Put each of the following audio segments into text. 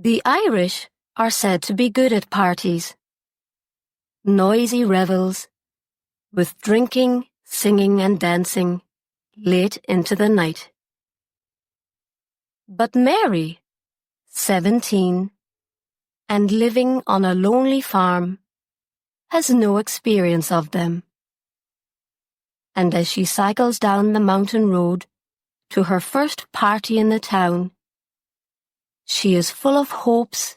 The Irish are said to be good at parties. Noisy revels, with drinking, singing and dancing late into the night. But Mary, 17, and living on a lonely farm, has no experience of them. And as she cycles down the mountain road to her first party in the town, she is full of hopes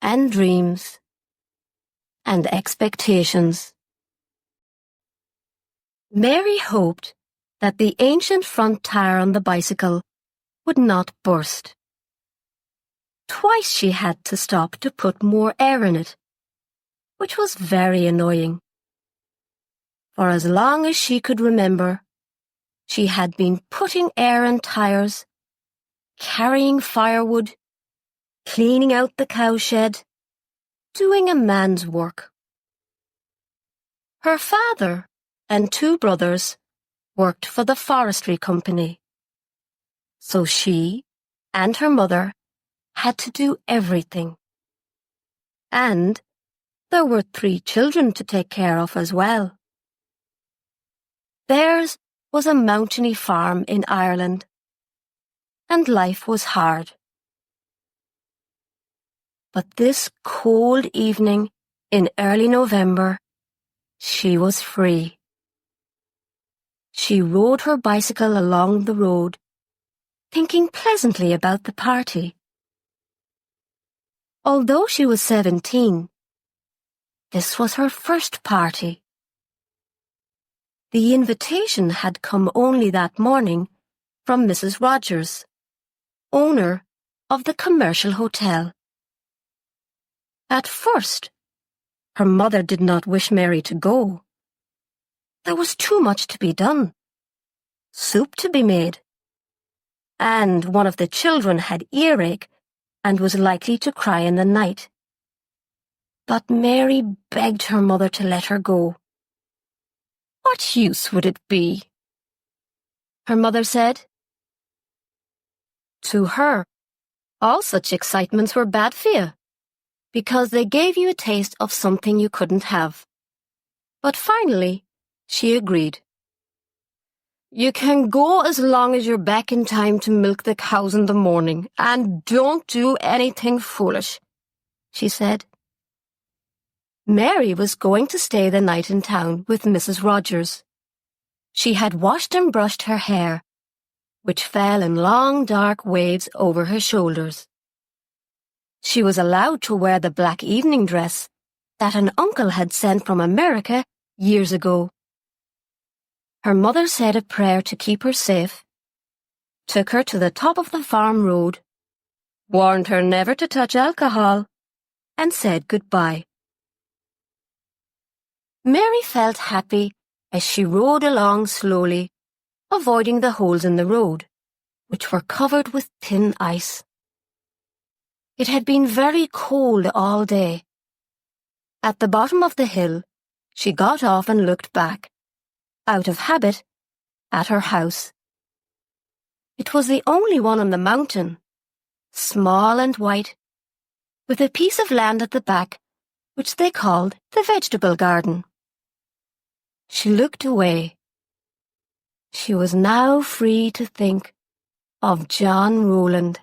and dreams and expectations. Mary hoped that the ancient front tire on the bicycle would not burst. Twice she had to stop to put more air in it, which was very annoying. For as long as she could remember, she had been putting air in tires, carrying firewood, cleaning out the cowshed, doing a man's work. Her father and 2 brothers worked for the forestry company, so she and her mother had to do everything. And there were 3 children to take care of as well. Theirs was a mountainy farm in Ireland, and life was hard. But this cold evening in early November, she was free. She rode her bicycle along the road, thinking pleasantly about the party. Although she was 17, this was her first party. The invitation had come only that morning from Mrs. Rogers, owner of the commercial hotel. At first, her mother did not wish Mary to go. There was too much to be done, soup to be made, and one of the children had earache and was likely to cry in the night. But Mary begged her mother to let her go. What use would it be? Her mother said. To her, all such excitements were bad for you, because they gave you a taste of something you couldn't have. But finally, she agreed. You can go as long as you're back in time to milk the cows in the morning, and don't do anything foolish, she said. Mary was going to stay the night in town with Mrs. Rogers. She had washed and brushed her hair, which fell in long dark waves over her shoulders. She was allowed to wear the black evening dress that an uncle had sent from America years ago. Her mother said a prayer to keep her safe, took her to the top of the farm road, warned her never to touch alcohol, and said goodbye. Mary felt happy as she rode along slowly, avoiding the holes in the road, which were covered with thin ice. It had been very cold all day. At the bottom of the hill, she got off and looked back, out of habit, at her house. It was the only one on the mountain, small and white, with a piece of land at the back, which they called the vegetable garden. She looked away. She was now free to think of John Roland.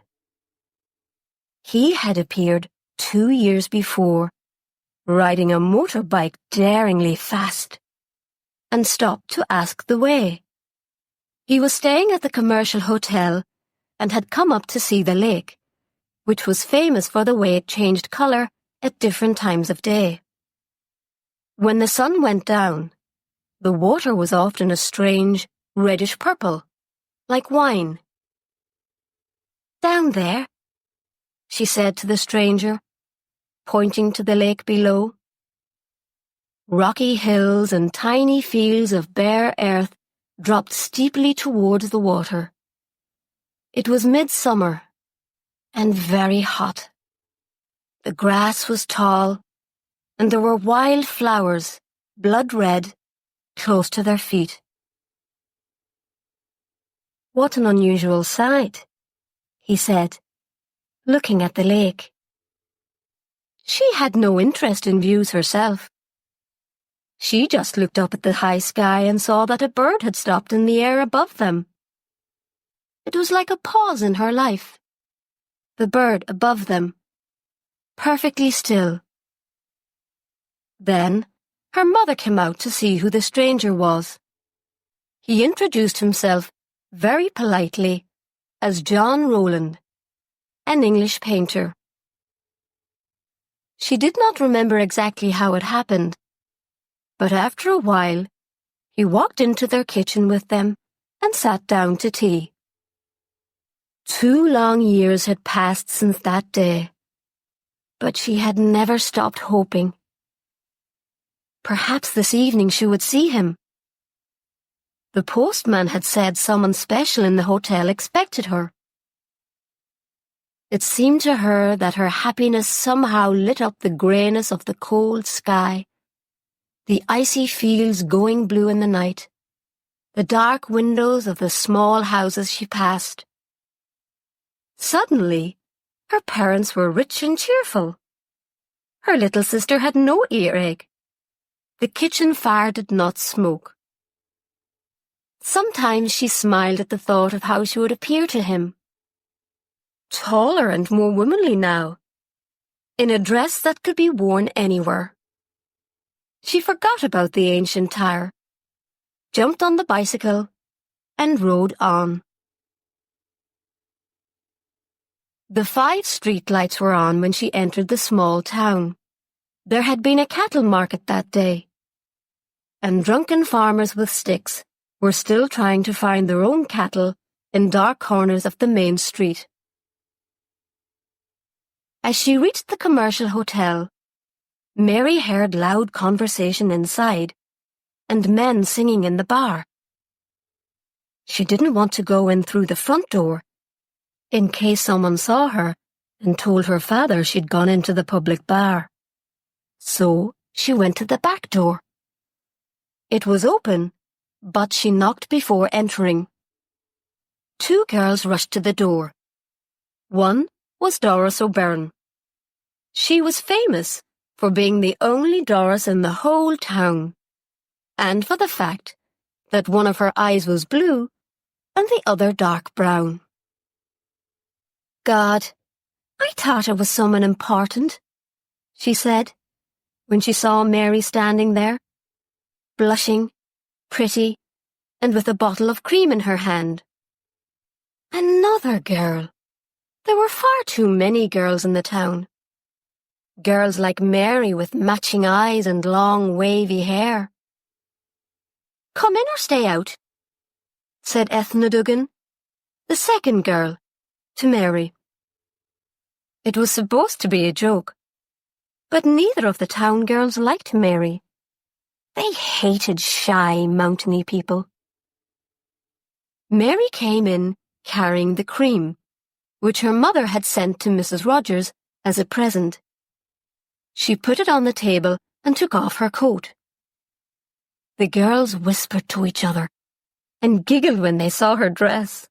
He had appeared 2 years before, riding a motorbike daringly fast, and stopped to ask the way. He was staying at the commercial hotel and had come up to see the lake, which was famous for the way it changed colour at different times of day. When the sun went down, the water was often a strange, reddish purple, like wine. Down there, she said to the stranger, pointing to the lake below. Rocky hills and tiny fields of bare earth dropped steeply towards the water. It was midsummer and very hot. The grass was tall, and there were wild flowers, blood red, close to their feet. What an unusual sight, he said, looking at the lake. She had no interest in views herself. She just looked up at the high sky and saw that a bird had stopped in the air above them. It was like a pause in her life. The bird above them, perfectly still. Then her mother came out to see who the stranger was. He introduced himself very politely as John Roland, an English painter. She did not remember exactly how it happened, but after a while, he walked into their kitchen with them and sat down to tea. 2 long years had passed since that day, but she had never stopped hoping. Perhaps this evening she would see him. The postman had said someone special in the hotel expected her. It seemed to her that her happiness somehow lit up the greyness of the cold sky, the icy fields going blue in the night, the dark windows of the small houses she passed. Suddenly, her parents were rich and cheerful. Her little sister had no earache. The kitchen fire did not smoke. Sometimes she smiled at the thought of how she would appear to him. Taller and more womanly now, in a dress that could be worn anywhere. She forgot about the ancient tire, jumped on the bicycle, and rode on. The 5 street lights were on when she entered the small town. There had been a cattle market that day, and drunken farmers with sticks were still trying to find their own cattle in dark corners of the main street. As she reached the commercial hotel, Mary heard loud conversation inside and men singing in the bar. She didn't want to go in through the front door in case someone saw her and told her father she'd gone into the public bar. So she went to the back door. It was open, but she knocked before entering. 2 girls rushed to the door. One was Doris O'Byrne. She was famous for being the only Doris in the whole town, and for the fact that one of her eyes was blue and the other dark brown. God, I thought it was someone important, she said, when she saw Mary standing there, blushing, pretty, and with a bottle of cream in her hand. Another girl. There were far too many girls in the town. Girls like Mary with matching eyes and long wavy hair. Come in or stay out, said Ethna Duggan, the second girl, to Mary. It was supposed to be a joke, but neither of the town girls liked Mary. They hated shy, mountainy people. Mary came in carrying the cream, which her mother had sent to Mrs. Rogers as a present. She put it on the table and took off her coat. The girls whispered to each other and giggled when they saw her dress.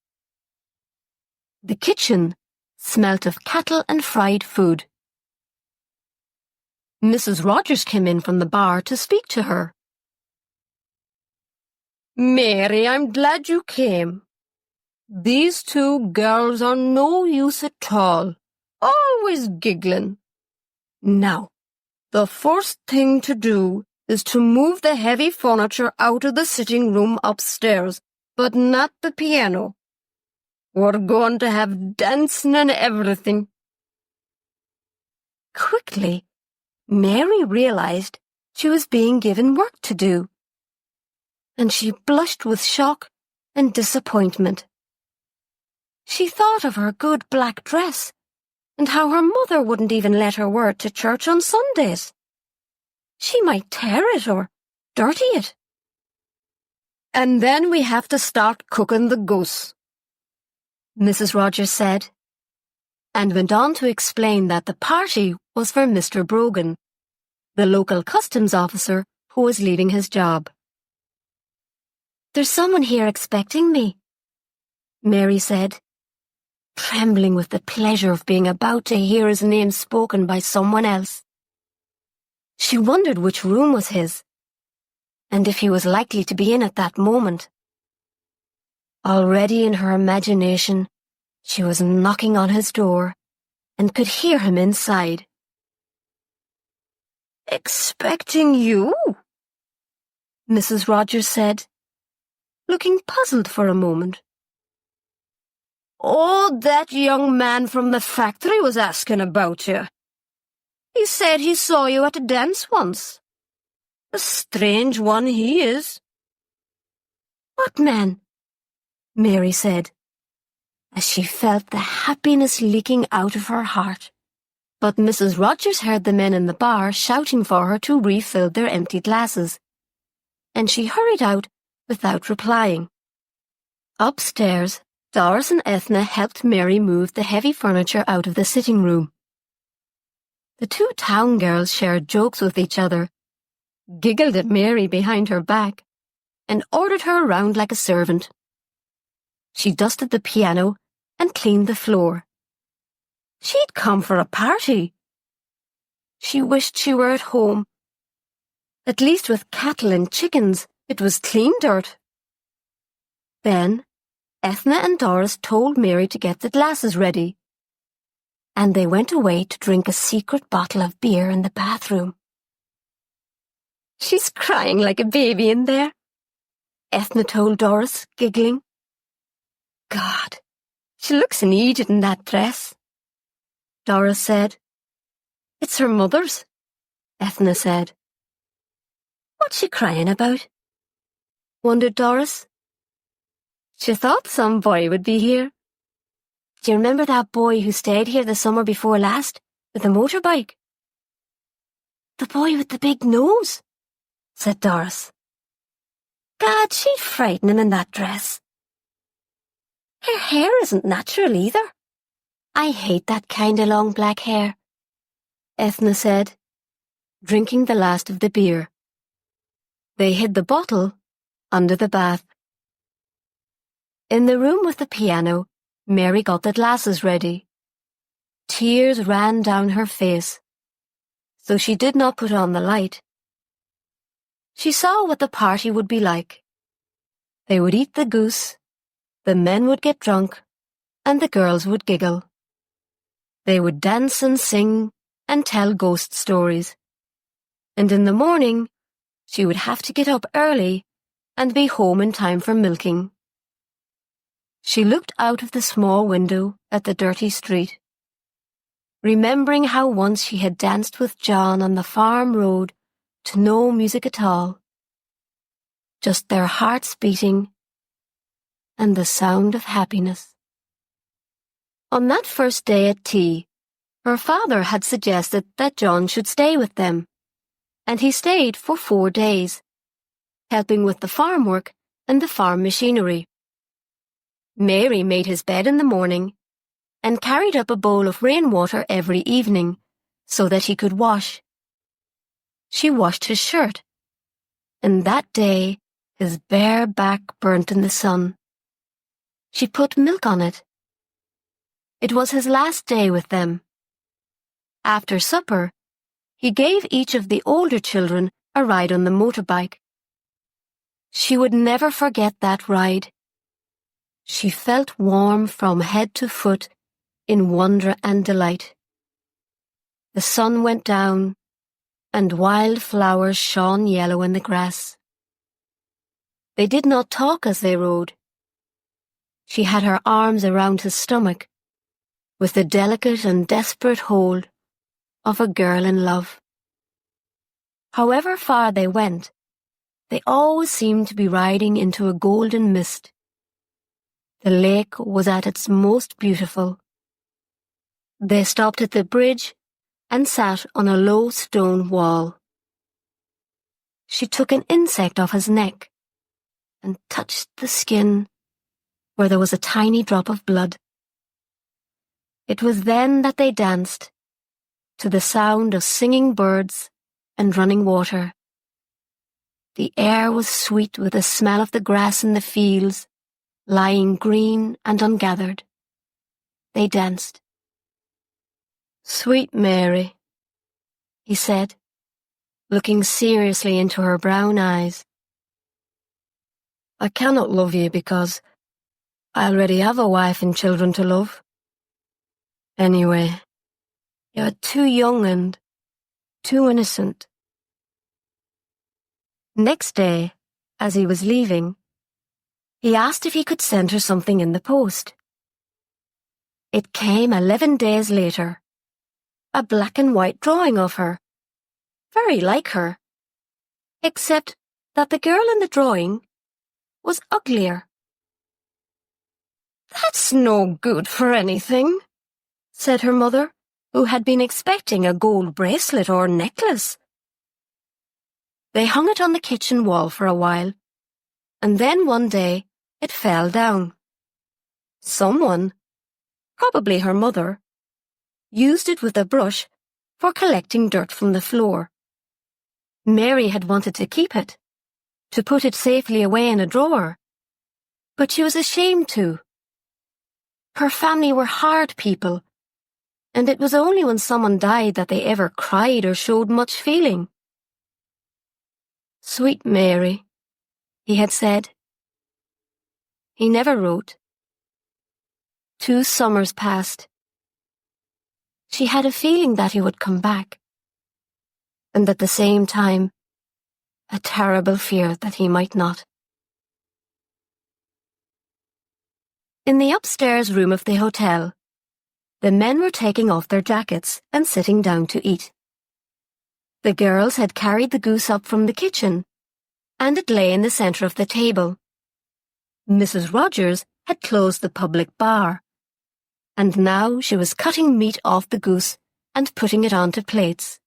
The kitchen smelt of cattle and fried food. Mrs. Rogers came in from the bar to speak to her. Mary, I'm glad you came. These 2 girls are no use at all, always giggling. Now, the first thing to do is to move the heavy furniture out of the sitting room upstairs, but not the piano. We're going to have dancing and everything. Quickly, Mary realized she was being given work to do, and she blushed with shock and disappointment. She thought of her good black dress and how her mother wouldn't even let her wear it to church on Sundays. She might tear it or dirty it. And then we have to start cooking the goose, Mrs. Rogers said, and went on to explain that the party was for Mr. Brogan, the local customs officer who was leaving his job. There's someone here expecting me, Mary said. trembling with the pleasure of being about to hear his name spoken by someone else. She wondered which room was his, and if he was likely to be in at that moment. Already in her imagination, she was knocking on his door and could hear him inside. "Expecting you?" Mrs. Rogers said, looking puzzled for a moment. "Oh, that young man from the factory was asking about you. He said he saw you at a dance once. A strange one he is." "What man?" Mary said, as she felt the happiness leaking out of her heart. But Mrs. Rogers heard the men in the bar shouting for her to refill their empty glasses, and she hurried out without replying. Upstairs, Doris and Ethna helped Mary move the heavy furniture out of the sitting room. The two town girls shared jokes with each other, giggled at Mary behind her back, and ordered her around like a servant. She dusted the piano and cleaned the floor. She'd come for a party. She wished she were at home. At least with cattle and chickens, it was clean dirt. Then, Ethna and Doris told Mary to get the glasses ready, and they went away to drink a secret bottle of beer in the bathroom. "She's crying like a baby in there," Ethna told Doris, giggling. "God, she looks an idiot in that dress," Doris said. "It's her mother's," Ethna said. "What's she crying about?" wondered Doris. "She thought some boy would be here. Do you remember that boy who stayed here the summer before last with a motorbike?" "The boy with the big nose," said Doris. "God, she'd frighten him in that dress. Her hair isn't natural either. I hate that kind of long black hair," Ethna said, drinking the last of the beer. They hid the bottle under the bath. In the room with the piano, Mary got the glasses ready. Tears ran down her face, so she did not put on the light. She saw what the party would be like. They would eat the goose, the men would get drunk, and the girls would giggle. They would dance and sing and tell ghost stories. And in the morning, she would have to get up early and be home in time for milking. She looked out of the small window at the dirty street, remembering how once she had danced with John on the farm road to no music at all, just their hearts beating and the sound of happiness. On that first day at tea, her father had suggested that John should stay with them, and he stayed for 4 days, helping with the farm work and the farm machinery. Mary made his bed in the morning and carried up a bowl of rainwater every evening so that he could wash. She washed his shirt, and that day his bare back burnt in the sun. She put milk on it. It was his last day with them. After supper, he gave each of the older children a ride on the motorbike. She would never forget that ride. She felt warm from head to foot in wonder and delight. The sun went down, and wild flowers shone yellow in the grass. They did not talk as they rode. She had her arms around his stomach, with the delicate and desperate hold of a girl in love. However far they went, they always seemed to be riding into a golden mist. The lake was at its most beautiful. They stopped at the bridge and sat on a low stone wall. She took an insect off his neck and touched the skin where there was a tiny drop of blood. It was then that they danced, to the sound of singing birds and running water. The air was sweet with the smell of the grass in the fields, lying green and ungathered. they danced. "Sweet Mary," he said, looking seriously into her brown eyes. "I cannot love you because I already have a wife and children to love. Anyway, you're too young and too innocent." Next day, as he was leaving, he asked if he could send her something in the post. It came 11 days later, a black and white drawing of her, very like her, except that the girl in the drawing was uglier. "That's no good for anything," said her mother, who had been expecting a gold bracelet or necklace. They hung it on the kitchen wall for a while, and then one day it fell down. Someone, probably her mother, used it with a brush for collecting dirt from the floor. Mary had wanted to keep it, to put it safely away in a drawer, but she was ashamed to. Her family were hard people, and it was only when someone died that they ever cried or showed much feeling. "Sweet Mary," he had said. He never wrote. 2 summers passed. She had a feeling that he would come back, and at the same time, a terrible fear that he might not. In the upstairs room of the hotel, the men were taking off their jackets and sitting down to eat. The girls had carried the goose up from the kitchen, and it lay in the centre of the table. Mrs. Rogers had closed the public bar, and now she was cutting meat off the goose and putting it onto plates.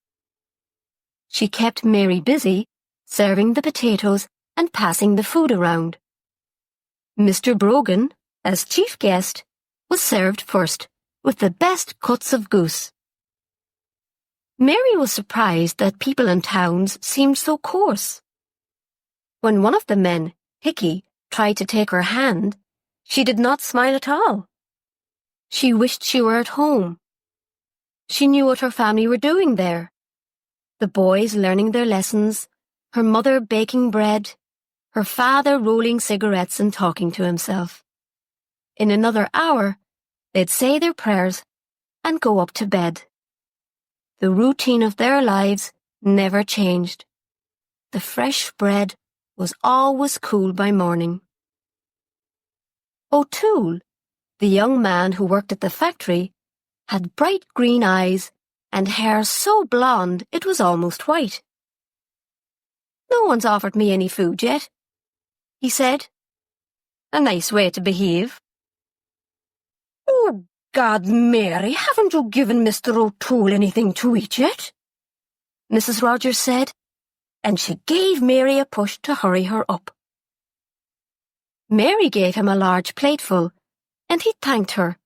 She kept Mary busy, serving the potatoes and passing the food around. Mr. Brogan, as chief guest, was served first with the best cuts of goose. Mary was surprised that people in towns seemed so coarse. When one of the men, Hickey, tried to take her hand, she did not smile at all. She wished she were at home. She knew what her family were doing there. The boys learning their lessons, her mother baking bread, her father rolling cigarettes and talking to himself. In another hour, they'd say their prayers and go up to bed. The routine of their lives never changed. The fresh bread was always cool by morning. O'Toole, the young man who worked at the factory, had bright green eyes and hair so blonde it was almost white. "No one's offered me any food yet," he said. "A nice way to behave." "Oh, God, Mary, haven't you given Mr. O'Toole anything to eat yet?" Mrs. Rogers said, and she gave Mary a push to hurry her up. Mary gave him a large plateful, and he thanked her,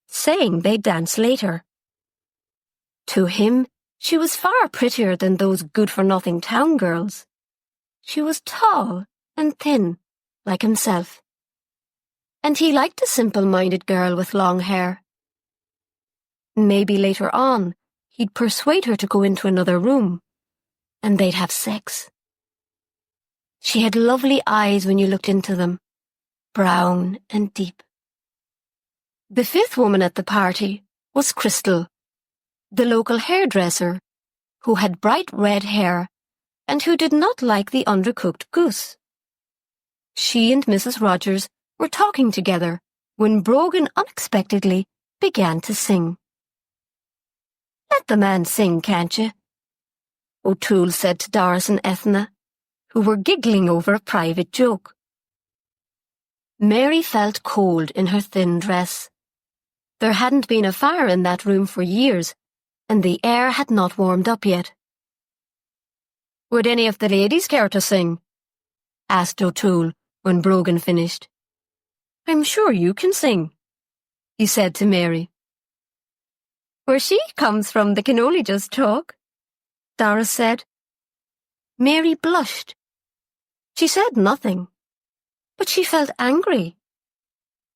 saying they'd dance later. To him, she was far prettier than those good-for-nothing town girls. She was tall and thin, like himself. And he liked a simple-minded girl with long hair. Maybe later on, he'd persuade her to go into another room, and they'd have sex. She had lovely eyes when you looked into them, brown and deep. The fifth woman at the party was Crystal, the local hairdresser, who had bright red hair and who did not like the undercooked goose. She and Mrs. Rogers were talking together when Brogan unexpectedly began to sing. "Let the man sing, can't you?" O'Toole said to Doris and Ethna, who were giggling over a private joke. Mary felt cold in her thin dress. There hadn't been a fire in that room for years, and the air had not warmed up yet. "Would any of the ladies care to sing?" asked O'Toole when Brogan finished. "I'm sure you can sing," he said to Mary. "Where she comes from, they can only just talk," Doris said. Mary blushed. She said nothing, but she felt angry.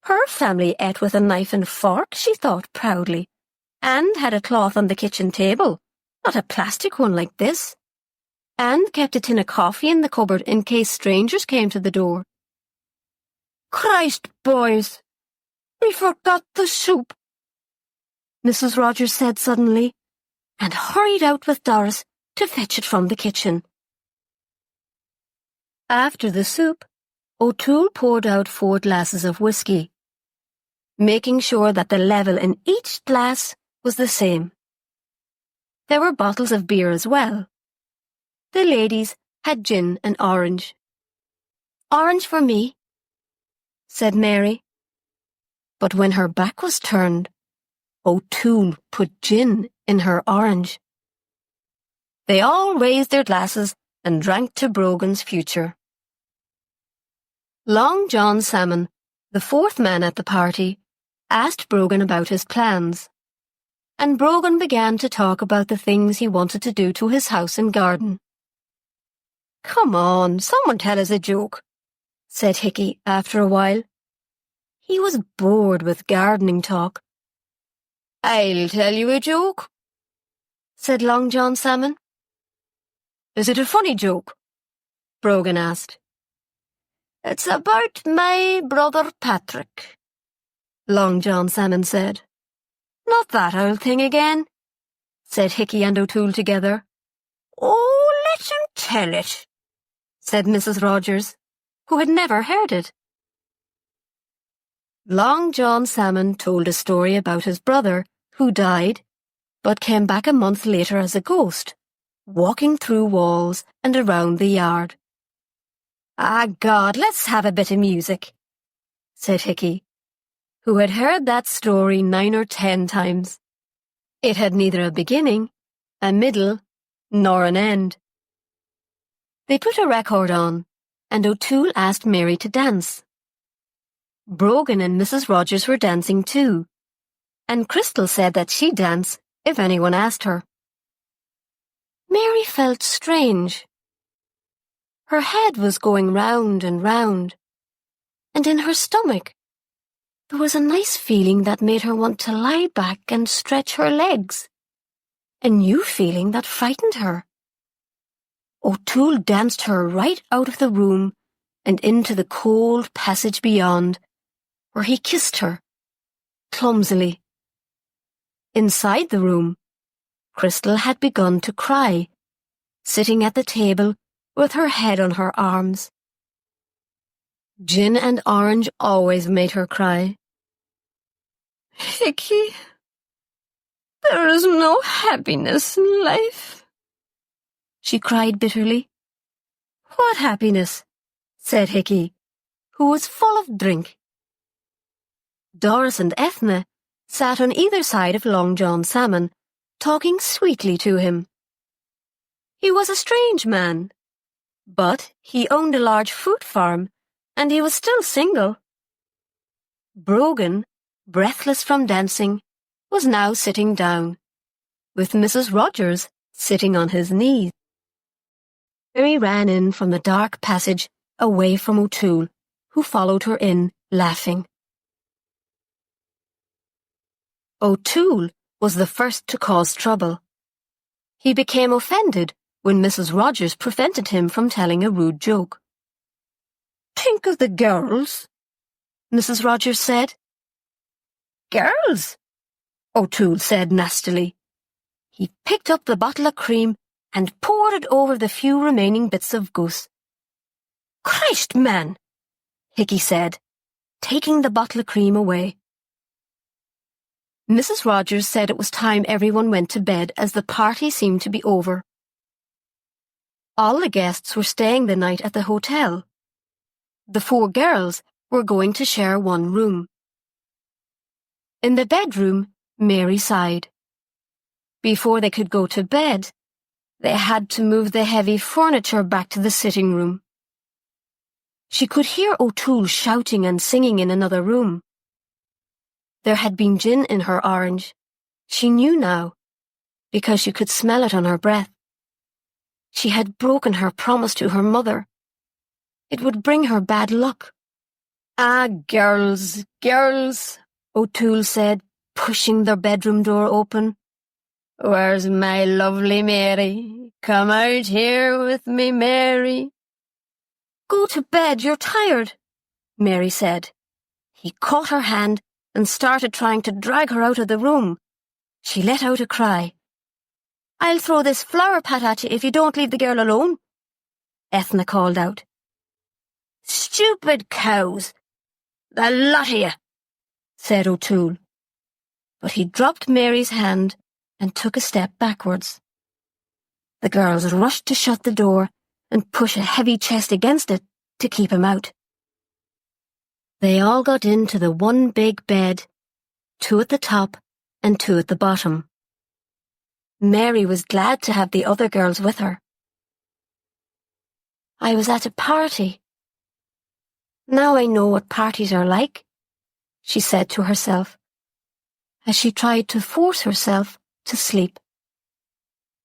Her family ate with a knife and fork, she thought proudly, and had a cloth on the kitchen table, not a plastic one like this, and kept a tin of coffee in the cupboard in case strangers came to the door. "Christ, boys, we forgot the soup," Mrs. Rogers said suddenly, and hurried out with Doris to fetch it from the kitchen. After the soup, O'Toole poured out 4 glasses of whiskey, making sure that the level in each glass was the same. There were bottles of beer as well. The ladies had gin and orange. "Orange for me," said Mary. But when her back was turned, O'Toole put gin in her orange. They all raised their glasses and drank to Brogan's future. Long John Salmon, the 4th man at the party, asked Brogan about his plans, and Brogan began to talk about the things he wanted to do to his house and garden. "Come on, someone tell us a joke," said Hickey after a while. He was bored with gardening talk. "I'll tell you a joke," said Long John Salmon. "Is it a funny joke?" Brogan asked. "It's about my brother Patrick," Long John Salmon said. "Not that old thing again," said Hickey and O'Toole together. "Oh, let him tell it," said Mrs. Rogers, who had never heard it. Long John Salmon told a story about his brother, who died, but came back a month later as a ghost, walking through walls and around the yard. "Ah, God, let's have a bit of music," said Hickey, who had heard that story 9 or 10 times. It had neither a beginning, a middle, nor an end. They put a record on, and O'Toole asked Mary to dance. Brogan and Mrs. Rogers were dancing too, and Crystal said that she'd dance if anyone asked her. Mary felt strange. Her head was going round and round, and in her stomach there was a nice feeling that made her want to lie back and stretch her legs, a new feeling that frightened her. O'Toole danced her right out of the room and into the cold passage beyond, where he kissed her, clumsily. Inside the room, Crystal had begun to cry, sitting at the table with her head on her arms. Gin and orange always made her cry. "Hickey, there is no happiness in life," she cried bitterly. "What happiness?" said Hickey, who was full of drink. Doris and Ethna sat on either side of Long John Salmon, talking sweetly to him. He was a strange man, but he owned a large fruit farm, and he was still single. Brogan, breathless from dancing, was now sitting down, with Mrs. Rogers sitting on his knees. Mary ran in from the dark passage away from O'Toole, who followed her in, laughing. O'Toole was the first to cause trouble. He became offended when Mrs. Rogers prevented him from telling a rude joke. "Think of the girls," Mrs. Rogers said. "Girls?" O'Toole said nastily. He picked up the bottle of cream and poured it over the few remaining bits of goose. "Christ, man," Hickey said, taking the bottle of cream away. Mrs. Rogers said it was time everyone went to bed as the party seemed to be over. All the guests were staying the night at the hotel. The 4 girls were going to share one room. In the bedroom, Mary sighed. Before they could go to bed, they had to move the heavy furniture back to the sitting room. She could hear O'Toole shouting and singing in another room. There had been gin in her orange. She knew now, because she could smell it on her breath. She had broken her promise to her mother. It would bring her bad luck. Ah, girls, girls, O'Toole said, pushing their bedroom door open. Where's my lovely Mary? Come out here with me, Mary. Go to bed, you're tired, Mary said. He caught her hand and started trying to drag her out of the room. She let out a cry. I'll throw this flower pot at you if you don't leave the girl alone, Ethna called out. Stupid cows, the lot of you, said O'Toole. But he dropped Mary's hand and took a step backwards. The girls rushed to shut the door and push a heavy chest against it to keep him out. They all got into the one big bed, 2 at the top and 2 at the bottom. Mary was glad to have the other girls with her. I was at a party. Now I know what parties are like, she said to herself, as she tried to force herself to sleep.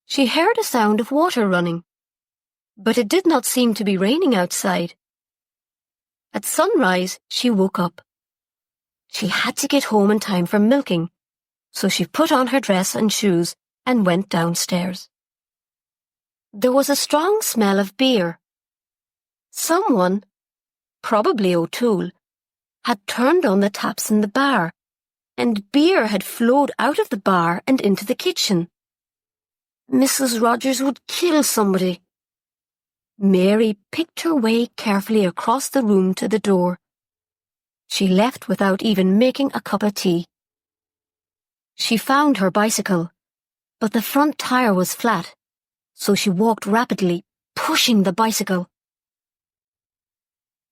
She heard a sound of water running, but it did not seem to be raining outside. At sunrise, she woke up. She had to get home in time for milking, so she put on her dress and shoes and went downstairs. There was a strong smell of beer. Someone, probably O'Toole, had turned on the taps in the bar, and beer had flowed out of the bar and into the kitchen. Mrs. Rogers would kill somebody. Mary picked her way carefully across the room to the door. She left without even making a cup of tea. She found her bicycle, but the front tire was flat, so she walked rapidly, pushing the bicycle.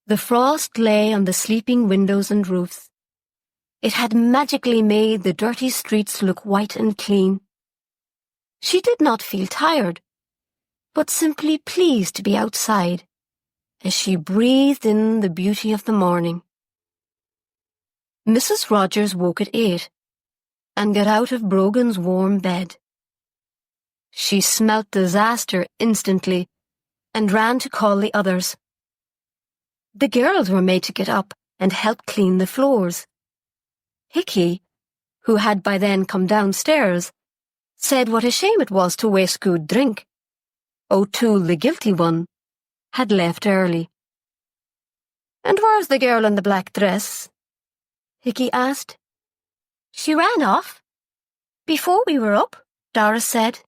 The frost lay on the sleeping windows and roofs. It had magically made the dirty streets look white and clean. She did not feel tired, but simply pleased to be outside, as she breathed in the beauty of the morning. Mrs. Rogers woke at 8 and got out of Brogan's warm bed. She smelt disaster instantly and ran to call the others. The girls were made to get up and help clean the floors. Hickey, who had by then come downstairs, said what a shame it was to waste good drink. O'Toole, the guilty one, had left early. "And where's the girl in the black dress?" Hickey asked. "She ran off. Before we were up," Doris said.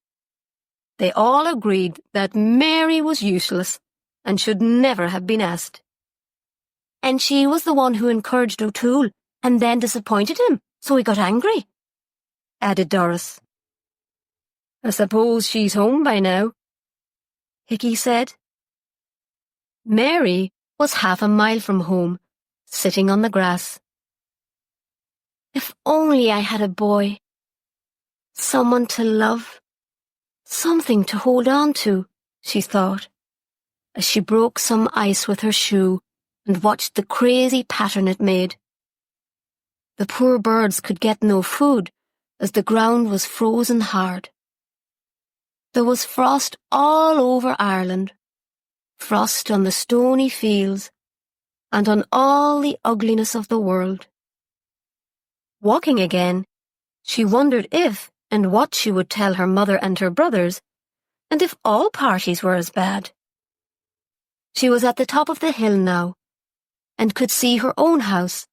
They all agreed that Mary was useless and should never have been asked. "And she was the one who encouraged O'Toole and then disappointed him, so he got angry," added Doris. "I suppose she's home by now," Hickey said. Mary was half a mile from home, sitting on the grass. "If only I had a boy. Someone to love. Something to hold on to," she thought, as she broke some ice with her shoe and watched the crazy pattern it made. The poor birds could get no food, as the ground was frozen hard. There was frost all over Ireland, frost on the stony fields, and on all the ugliness of the world. Walking again, she wondered if and what she would tell her mother and her brothers, and if all parties were as bad. She was at the top of the hill now, and could see her own house,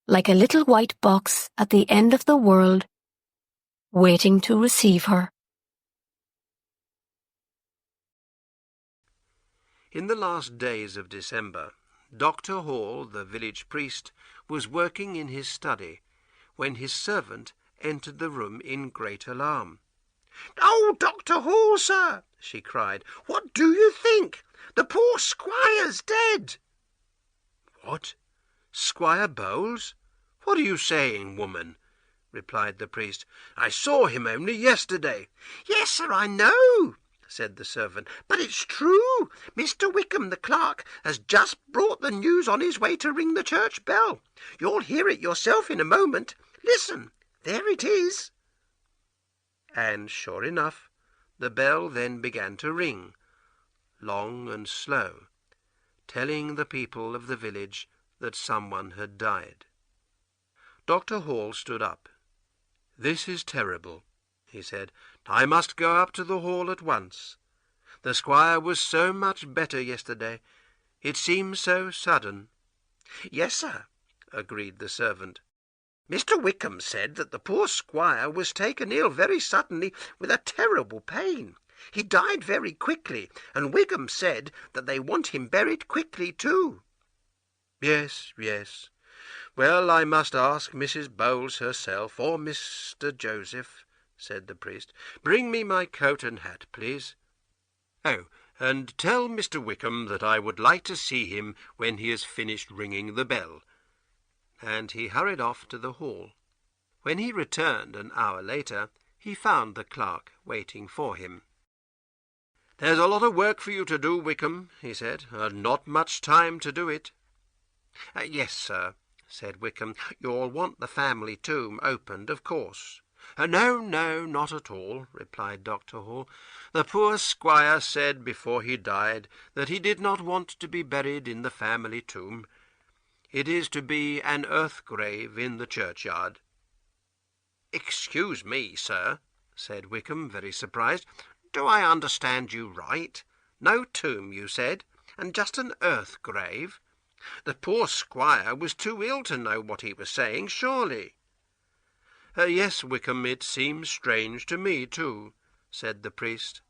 like a little white box at the end of the world, waiting to receive her. In the last days of December, Dr. Hall, the village priest, was working in his study, when his servant entered the room in great alarm. "Oh, Dr. Hall, sir," she cried, "what do you think? The poor Squire's dead." "What? Squire Bowles? What are you saying, woman?" replied the priest. "I saw him only yesterday." "Yes, sir, I know," said the servant, "but it's true. Mr. Wickham, the clerk, has just brought the news on his way to ring the church bell. You'll hear it yourself in a moment. Listen, there it is." And sure enough, the bell then began to ring, long and slow, telling the people of the village that someone had died. Dr. Hall stood up. "This is terrible," he said. "I must go up to the hall at once. The Squire was so much better yesterday. It seems so sudden." "Yes, sir," agreed the servant. "Mr. Wickham said that the poor Squire was taken ill very suddenly with a terrible pain. He died very quickly, and Wickham said that they want him buried quickly too." "Yes, yes. Well, I must ask Mrs. Bowles herself, or Mr. Joseph," said the priest. "Bring me my coat and hat, please. Oh, and tell Mr. Wickham that I would like to see him when he has finished ringing the bell." And he hurried off to the hall. When he returned an hour later, he found the clerk waiting for him. "There's a lot of work for you to do, Wickham," he said, "and not much time to do it." "Yes, sir," said Wickham. "You'll want the family tomb opened, of course." "No, no, not at all," replied Dr. Hall. "The poor Squire said before he died that he did not want to be buried in the family tomb. It is to be an earth grave in the churchyard." "Excuse me, sir," said Wickham, very surprised. "Do I understand you right? No tomb, you said, and just an earth grave? The poor Squire was too ill to know what he was saying, surely." "Yes, Wickham, it seems strange to me too," said the priest.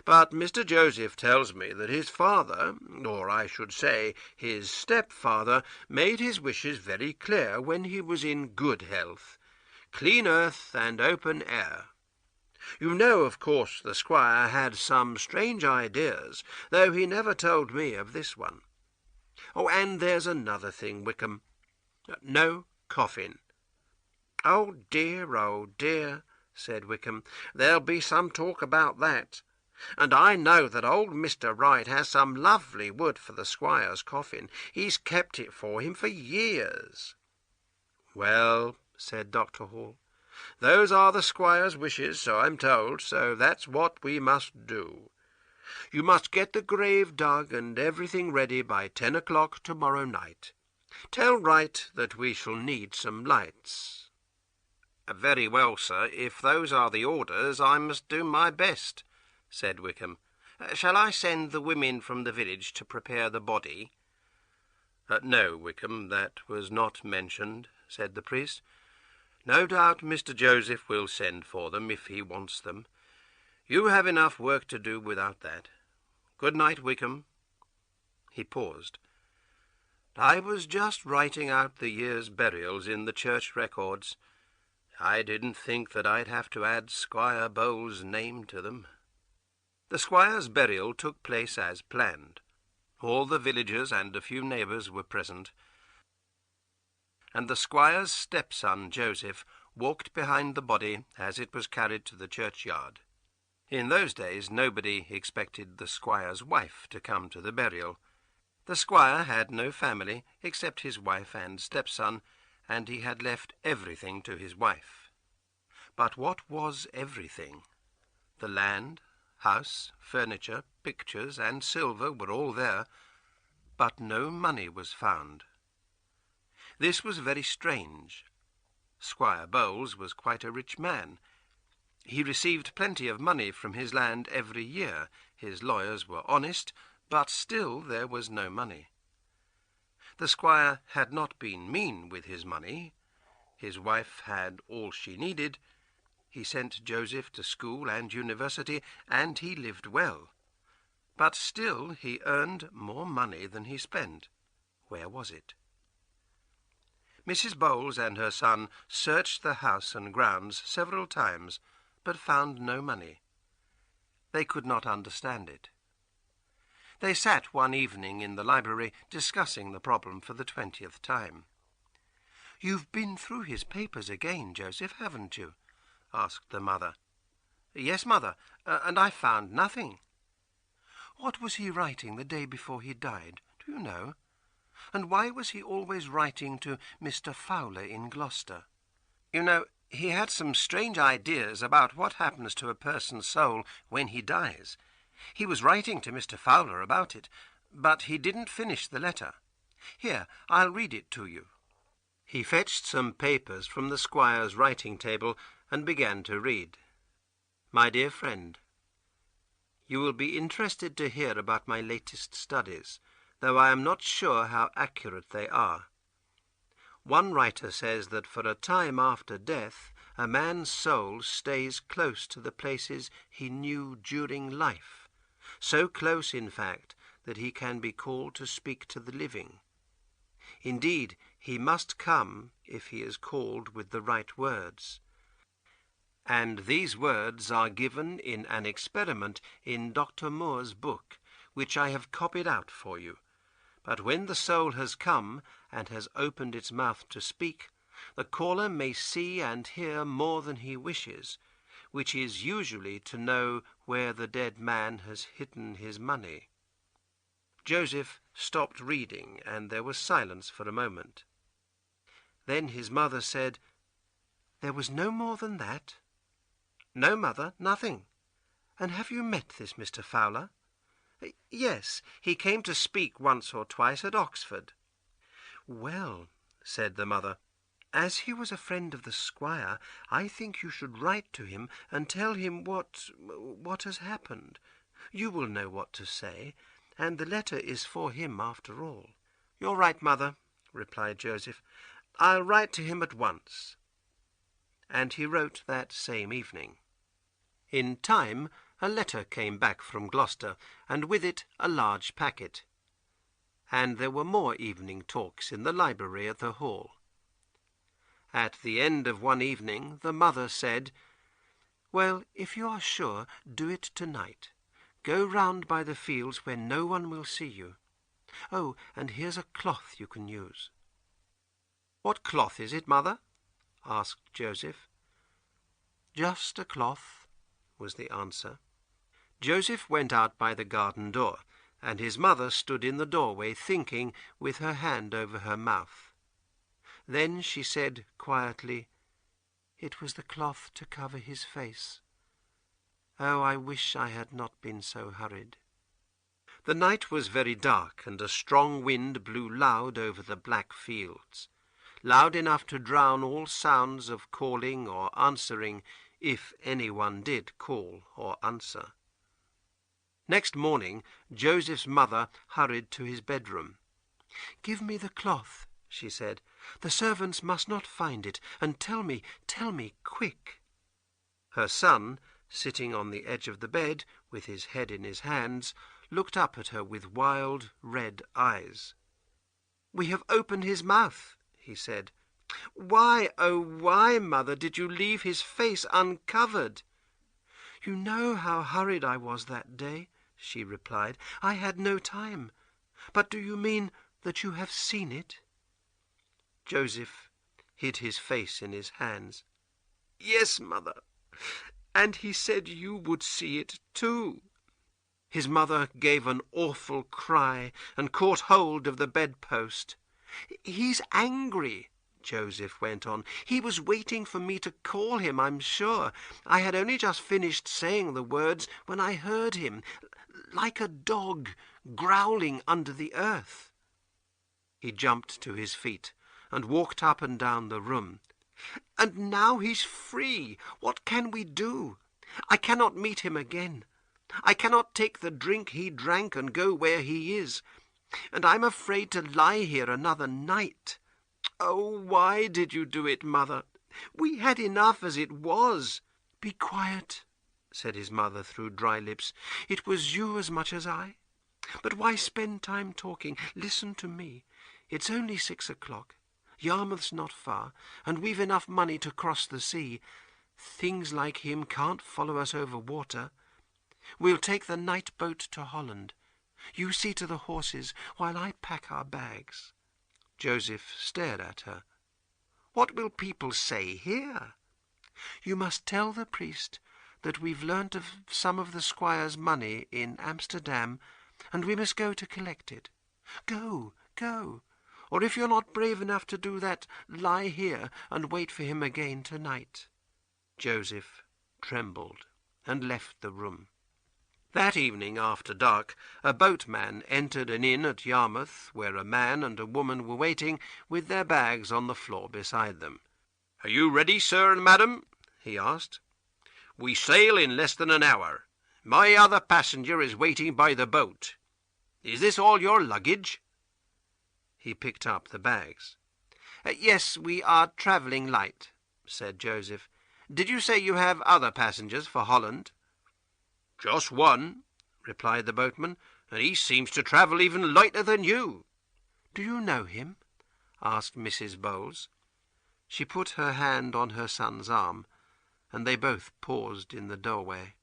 "But Mr. Joseph tells me that his father, or I should say his stepfather, made his wishes very clear when he was in good health. Clean earth and open air. You know, of course, the Squire had some strange ideas, though he never told me of this one. Oh, and there's another thing, Wickham. No coffin." Oh, dear," said Wickham. "There'll be some talk about that. And I know that old Mr. Wright has some lovely wood for the Squire's coffin. He's kept it for him for years." "Well," said Dr. Hall, "those are the Squire's wishes, so I'm told, so that's what we must do. You must get the grave dug and everything ready by 10 o'clock tomorrow night. Tell Wright that we shall need some lights." "Very well, sir. If those are the orders, I must do my best," said Wickham. "Shall I send the women from the village to prepare the body?" "No, Wickham, that was not mentioned," said the priest. "No doubt Mr. Joseph will send for them if he wants them. You have enough work to do without that. Good night, Wickham." He paused. "I was just writing out the year's burials in the church records. I didn't think that I'd have to add Squire Bowles' name to them." The Squire's burial took place as planned. All the villagers and a few neighbours were present, and the Squire's stepson Joseph walked behind the body as it was carried to the churchyard. In those days nobody expected the Squire's wife to come to the burial. The Squire had no family except his wife and stepson, and he had left everything to his wife. But what was everything? The land, house, furniture, pictures, and silver were all there, but no money was found. This was very strange. Squire Bowles was quite a rich man. He received plenty of money from his land every year. His lawyers were honest, but still there was no money. The Squire had not been mean with his money. His wife had all she needed. He sent Joseph to school and university, and he lived well. But still he earned more money than he spent. Where was it? Mrs. Bowles and her son searched the house and grounds several times, but found no money. They could not understand it. They sat one evening in the library discussing the problem for the 20th time. "You've been through his papers again, Joseph, haven't you?" asked the mother. "Yes, mother, and I found nothing." "What was he writing the day before he died, do you know? And why was he always writing to Mr. Fowler in Gloucester? You know, he had some strange ideas about what happens to a person's soul when he dies. He was writing to Mr. Fowler about it, but he didn't finish the letter. Here, I'll read it to you." He fetched some papers from the Squire's writing table and began to read. "My dear friend, you will be interested to hear about my latest studies, though I am not sure how accurate they are. One writer says that for a time after death, a man's soul stays close to the places he knew during life, so close, in fact, that he can be called to speak to the living. Indeed, he must come if he is called with the right words. And these words are given in an experiment in Dr. Moore's book, which I have copied out for you. But when the soul has come and has opened its mouth to speak, the caller may see and hear more than he wishes, which is usually to know where the dead man has hidden his money." Joseph stopped reading, and there was silence for a moment. Then his mother said, "There was no more than that?" "No, mother, nothing." "And have you met this Mr. Fowler?" "Yes, he came to speak once or twice at Oxford." "Well," said the mother, "as he was a friend of the Squire, I think you should write to him and tell him what has happened. You will know what to say, and the letter is for him after all." "You're right, mother," replied Joseph. "I'll write to him at once." And he wrote that same evening. In time, a letter came back from Gloucester, and with it a large packet. And there were more evening talks in the library at the Hall. At the end of one evening, the mother said, "Well, if you are sure, do it tonight. Go round by the fields where no one will see you. Oh, and here's a cloth you can use." "What cloth is it, mother?" asked Joseph. "Just a cloth," was the answer. Joseph went out by the garden door, and his mother stood in the doorway thinking, with her hand over her mouth. Then she said quietly, "It was the cloth to cover his face. Oh, I wish I had not been so hurried." The night was very dark, and a strong wind blew loud over the black fields, loud enough to drown all sounds of calling or answering, if anyone did call or answer. Next morning, Joseph's mother hurried to his bedroom. "Give me the cloth," she said. "The servants must not find it, and tell me, quick." Her son, sitting on the edge of the bed, with his head in his hands, looked up at her with wild, red eyes. "We have opened his mouth," he said. "Why, oh why, mother, did you leave his face uncovered?" "You know how hurried I was that day," she replied. "I had no time. But do you mean that you have seen it?" Joseph hid his face in his hands. "Yes, mother, and he said you would see it too." His mother gave an awful cry and caught hold of the bedpost. "He's angry," Joseph went on. "He was waiting for me to call him, I'm sure. I had only just finished saying the words when I heard him, like a dog growling under the earth." He jumped to his feet and walked up and down the room. "And now he's free. What can we do? I cannot meet him again. I cannot take the drink he drank and go where he is. And I'm afraid to lie here another night. Oh, why did you do it, mother? We had enough as it was." "Be quiet," said his mother through dry lips. "It was you as much as I. But why spend time talking? Listen to me. It's only 6 o'clock. Yarmouth's not far, and we've enough money to cross the sea. Things like him can't follow us over water. We'll take the night boat to Holland. You see to the horses while I pack our bags." Joseph stared at her. "What will people say here?" "You must tell the priest that we've learnt of some of the Squire's money in Amsterdam, and we must go to collect it. Go. Or if you're not brave enough to do that, lie here and wait for him again tonight." Joseph trembled and left the room. That evening, after dark, a boatman entered an inn at Yarmouth, where a man and a woman were waiting with their bags on the floor beside them. "Are you ready, sir and madam?" he asked. "We sail in less than an hour. My other passenger is waiting by the boat. Is this all your luggage?" He picked up the bags. "Yes, we are travelling light," said Joseph. "Did you say you have other passengers for Holland?" "Just one," replied the boatman, "and he seems to travel even lighter than you." "Do you know him?" asked Mrs. Bowles. She put her hand on her son's arm, and they both paused in the doorway.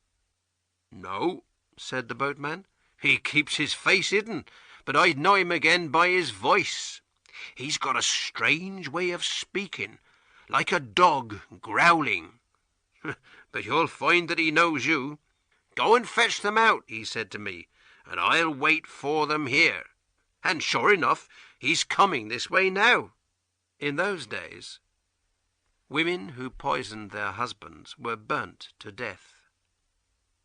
"No," said the boatman. "He keeps his face hidden, but I'd know him again by his voice. He's got a strange way of speaking, like a dog growling. But you'll find that he knows you. 'Go and fetch them out,' he said to me, 'and I'll wait for them here.' And sure enough, he's coming this way now." In those days, women who poisoned their husbands were burnt to death.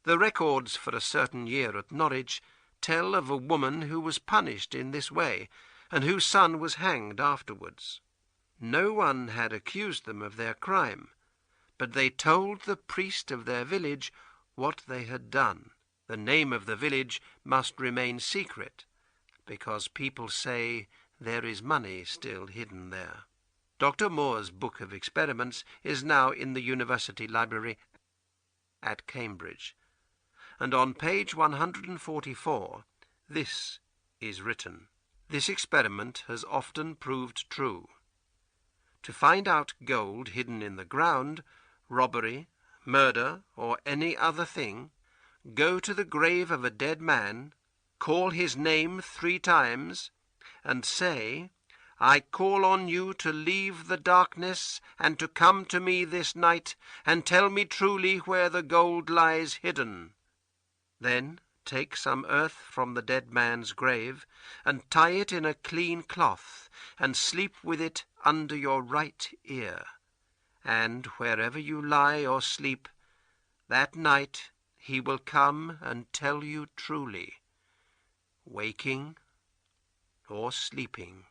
The records for a certain year at Norwich tell of a woman who was punished in this way, and whose son was hanged afterwards. No one had accused them of their crime, but they told the priest of their village what they had done. The name of the village must remain secret, because people say there is money still hidden there. Dr. Moore's book of experiments is now in the University Library at Cambridge, and on page 144 this is written: "This experiment has often proved true. To find out gold hidden in the ground, robbery, murder, or any other thing, go to the grave of a dead man, call his name 3 times, and say, 'I call on you to leave the darkness and to come to me this night, and tell me truly where the gold lies hidden.' Then take some earth from the dead man's grave, and tie it in a clean cloth, and sleep with it under your right ear. And wherever you lie or sleep, that night he will come and tell you truly, waking or sleeping."